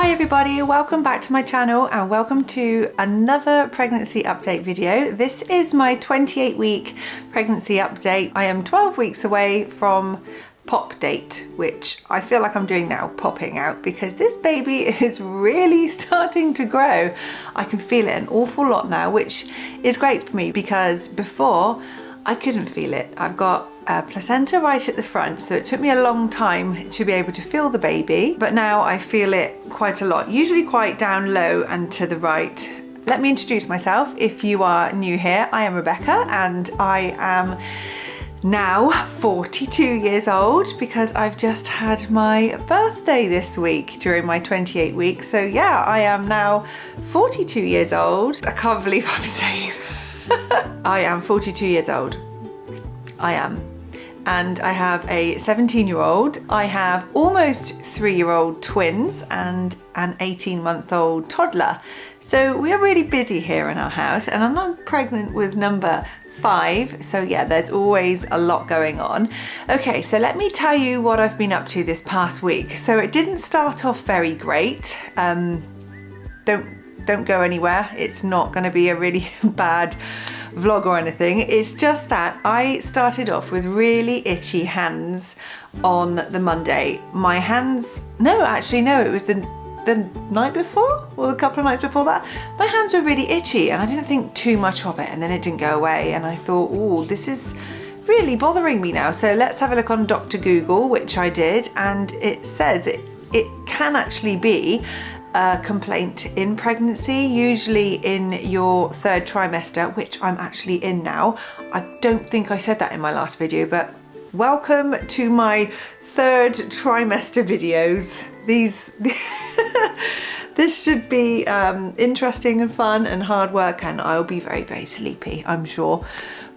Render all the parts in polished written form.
Hi everybody, welcome back to my channel and welcome to another pregnancy update video. This is my 28-week pregnancy update. I am 12 weeks away from pop date, which I feel like I'm doing now, popping out, because this baby is really starting to grow. I can feel it an awful lot now, which is great for me because before I couldn't feel it. I've got a placenta right at the front, so it took me a long time to be able to feel the baby, but now I feel it quite a lot, usually quite down low and to the right. Let me introduce myself. If you are new here, I am Rebecca and I am now 42 years old because I've just had my birthday this week during my 28 weeks. So yeah, I am now 42 years old. I can't believe I'm saying I am 42 years old. I am. And I have a 17-year-old. I have almost 3-year-old twins and an 18-month-old toddler. So we are really busy here in our house, and I'm not pregnant with number 5. So yeah, there's always a lot going on. Okay, so let me tell you what I've been up to this past week. So it didn't start off very great. Don't go anywhere. It's not going to be a really bad vlog or anything. It's just that I started off with really itchy hands on the Monday. My hands, it was the night before or a couple of nights before that. My hands were really itchy and I didn't think too much of it, and then it didn't go away and I thought, oh, this is really bothering me now. So let's have a look on Dr. Google, which I did, and it says it can actually be a complaint in pregnancy, usually in your 3rd trimester, which I'm actually in now. I don't think I said that in my last video, but welcome to my 3rd trimester videos. This should be interesting and fun and hard work, and I'll be very, very sleepy, I'm sure.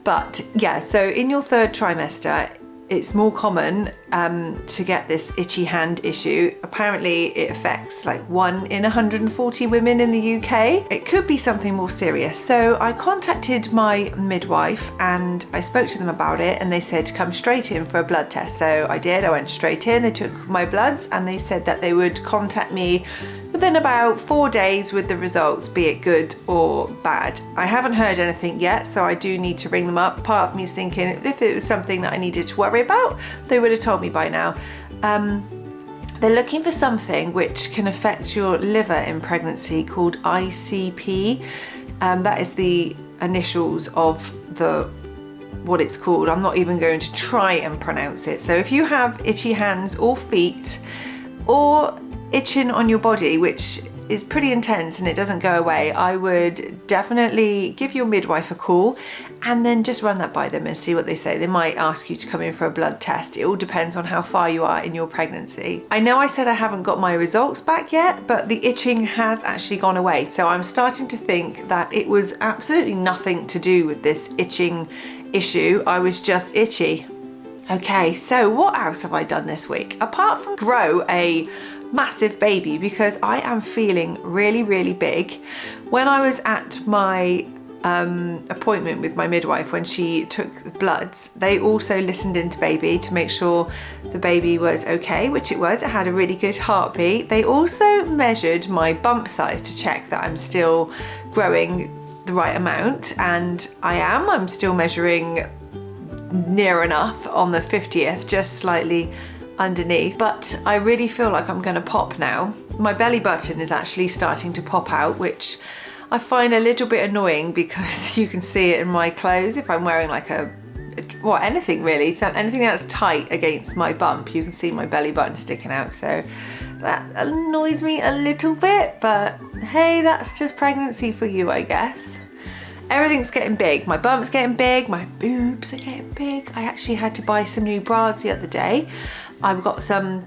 But yeah, so in your 3rd trimester, it's more common to get this itchy hand issue. Apparently it affects like 1 in 140 women in the UK. It could be something more serious. So I contacted my midwife and I spoke to them about it, and they said to come straight in for a blood test. So I did, I went straight in, they took my bloods and they said that they would contact me within about 4 days with the results, be it good or bad. I haven't heard anything yet, so I do need to ring them up. Part of me is thinking if it was something that I needed to worry about, they would have told me by now. They're looking for something which can affect your liver in pregnancy called ICP. That is the initials of what it's called. I'm not even going to try and pronounce it. So if you have itchy hands or feet or itching on your body, which is pretty intense and it doesn't go away, I would definitely give your midwife a call and then just run that by them and see what they say. They might ask you to come in for a blood test. It all depends on how far you are in your pregnancy. I know I said I haven't got my results back yet, but the itching has actually gone away. So I'm starting to think that it was absolutely nothing to do with this itching issue. I was just itchy. Okay, so what else have I done this week? Apart from grow a massive baby, because I am feeling really, really big. When I was at my appointment with my midwife, when she took the bloods, they also listened into baby to make sure the baby was okay, which it was. It had a really good heartbeat. They also measured my bump size to check that I'm still growing the right amount, and I'm still measuring near enough on the 50th, just slightly underneath, but I really feel like I'm going to pop now. My belly button is actually starting to pop out, which I find a little bit annoying because you can see it in my clothes. If I'm wearing like anything really, so anything that's tight against my bump, you can see my belly button sticking out. So that annoys me a little bit, but hey, that's just pregnancy for you, I guess. Everything's getting big. My bump's getting big, my boobs are getting big. I actually had to buy some new bras the other day. I've got some,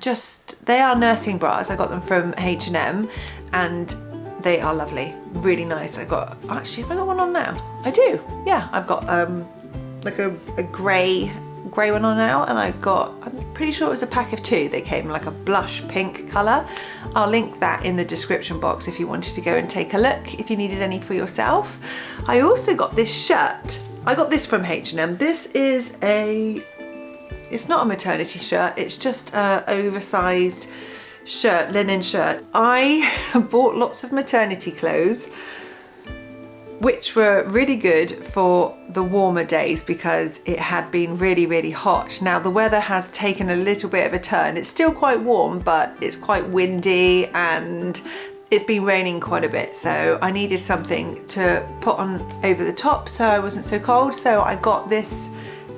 they are nursing bras. I got them from H&M and they are lovely, really nice. Have I got one on now? I do, yeah. I've got like a grey one on now, and I'm pretty sure it was a pack of 2. They came like a blush pink colour. I'll link that in the description box if you wanted to go and take a look, if you needed any for yourself. I also got this shirt. I got this from H&M. This is it's not a maternity shirt, it's just a oversized shirt, linen shirt. I bought lots of maternity clothes, which were really good for the warmer days because it had been really, really hot. Now the weather has taken a little bit of a turn. It's still quite warm, but it's quite windy and it's been raining quite a bit. So I needed something to put on over the top so I wasn't so cold. So I got this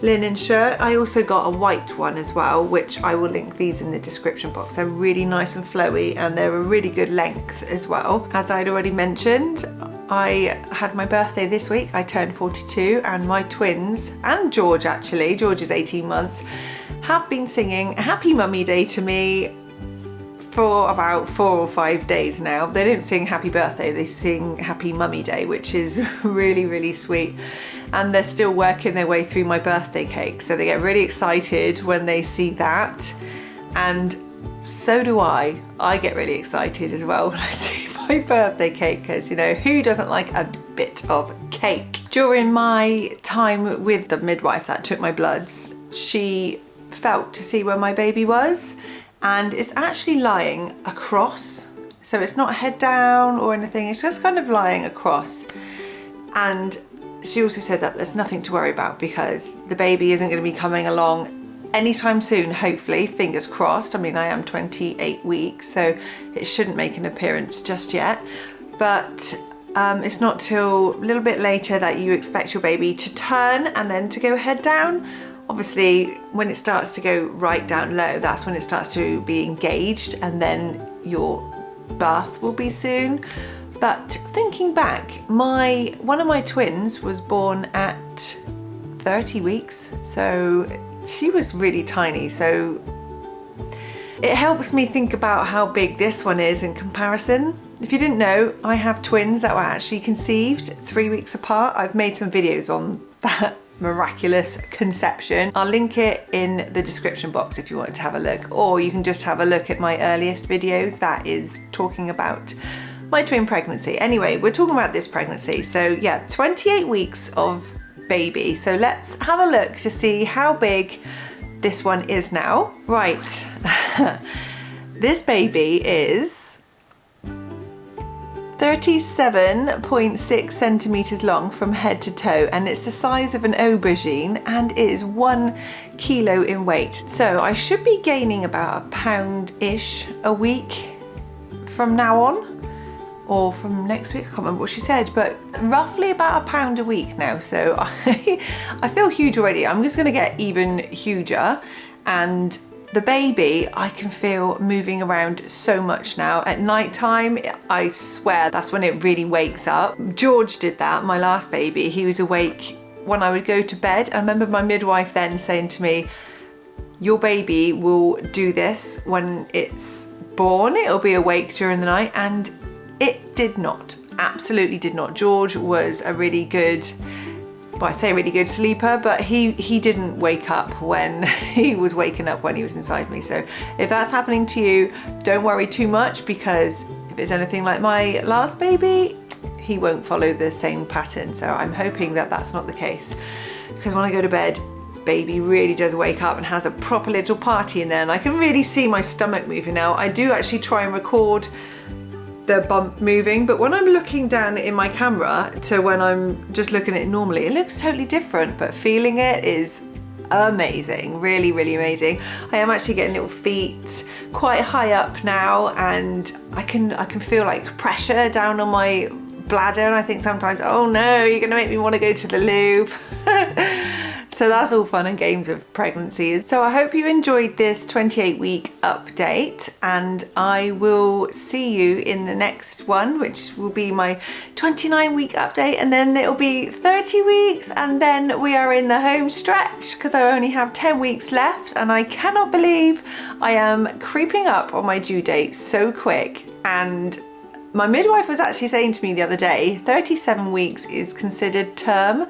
linen shirt. I also got a white one as well, which I will link these in the description box. They're really nice and flowy and they're a really good length as well. As I'd already mentioned, I had my birthday this week. I turned 42 and my twins, and George actually, George is 18 months, have been singing Happy Mummy Day to me for about 4 or 5 days now. They don't sing Happy Birthday, they sing Happy Mummy Day, which is really, really sweet. And they're still working their way through my birthday cake. So they get really excited when they see that. And so do I. I get really excited as well when I see my birthday cake, because you know, who doesn't like a bit of cake? During my time with the midwife that took my bloods, she felt to see where my baby was, and it's actually lying across. So it's not head down or anything, it's just kind of lying across. And she also said that there's nothing to worry about because the baby isn't going to be coming along anytime soon, hopefully, fingers crossed. I mean, I am 28 weeks, so it shouldn't make an appearance just yet. But it's not till a little bit later that you expect your baby to turn and then to go head down. Obviously, when it starts to go right down low, that's when it starts to be engaged, and then your birth will be soon. But thinking back, one of my twins was born at 30 weeks, so she was really tiny. So it helps me think about how big this one is in comparison. If you didn't know, I have twins that were actually conceived 3 weeks apart. I've made some videos on that miraculous conception. I'll link it in the description box if you want to have a look, or you can just have a look at my earliest videos that is talking about my twin pregnancy. Anyway, we're talking about this pregnancy. So yeah, 28 weeks of baby. So let's have a look to see how big this one is now. Right, this baby is 37.6 centimeters long from head to toe, and it's the size of an aubergine and is 1 kilo in weight. So I should be gaining about a pound-ish a week from now on, or from next week, I can't remember what she said, but roughly about a pound a week now. So I feel huge already. I'm just gonna get even huger. And the baby, I can feel moving around so much now. At night time, I swear that's when it really wakes up. George did that, my last baby. He was awake when I would go to bed. I remember my midwife then saying to me, your baby will do this when it's born. It'll be awake during the night, and it did not, absolutely did not. George was a really good, well, I say really good sleeper, but he didn't wake up when he was waking up when he was inside me. So if that's happening to you, don't worry too much, because if it's anything like my last baby, he won't follow the same pattern. So I'm hoping that that's not the case, because when I go to bed, baby really does wake up and has a proper little party in there, and I can really see my stomach moving now. I do actually try and record the bump moving, but when I'm looking down in my camera to when I'm just looking at it normally, it looks totally different, but feeling it is amazing, really, really amazing. I am actually getting little feet quite high up now, and I can feel like pressure down on my bladder, and I think sometimes, oh no, you're gonna make me want to go to the loo. So that's all fun and games of pregnancy. So I hope you enjoyed this 28-week update, and I will see you in the next one, which will be my 29-week update, and then it'll be 30 weeks, and then we are in the home stretch because I only have 10 weeks left, and I cannot believe I am creeping up on my due date so quick. And my midwife was actually saying to me the other day, 37 weeks is considered term.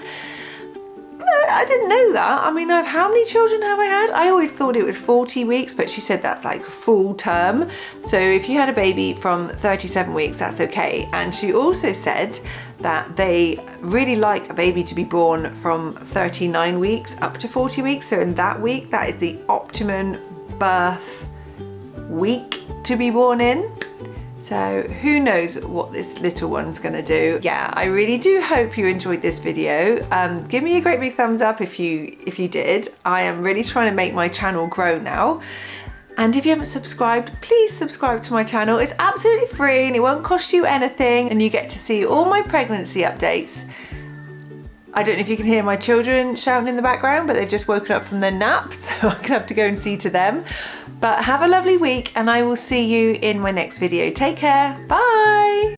I didn't know that. I mean, how many children have I had? I always thought it was 40 weeks, but she said that's like full term. So if you had a baby from 37 weeks, that's okay. And she also said that they really like a baby to be born from 39 weeks up to 40 weeks. So in that week, that is the optimum birth week to be born in. So who knows what this little one's gonna do. Yeah, I really do hope you enjoyed this video. Give me a great big thumbs up if you did. I am really trying to make my channel grow now. And if you haven't subscribed, please subscribe to my channel. It's absolutely free and it won't cost you anything, and you get to see all my pregnancy updates. I don't know if you can hear my children shouting in the background, but they've just woken up from their nap, so I'm gonna have to go and see to them. But have a lovely week, and I will see you in my next video. Take care, bye.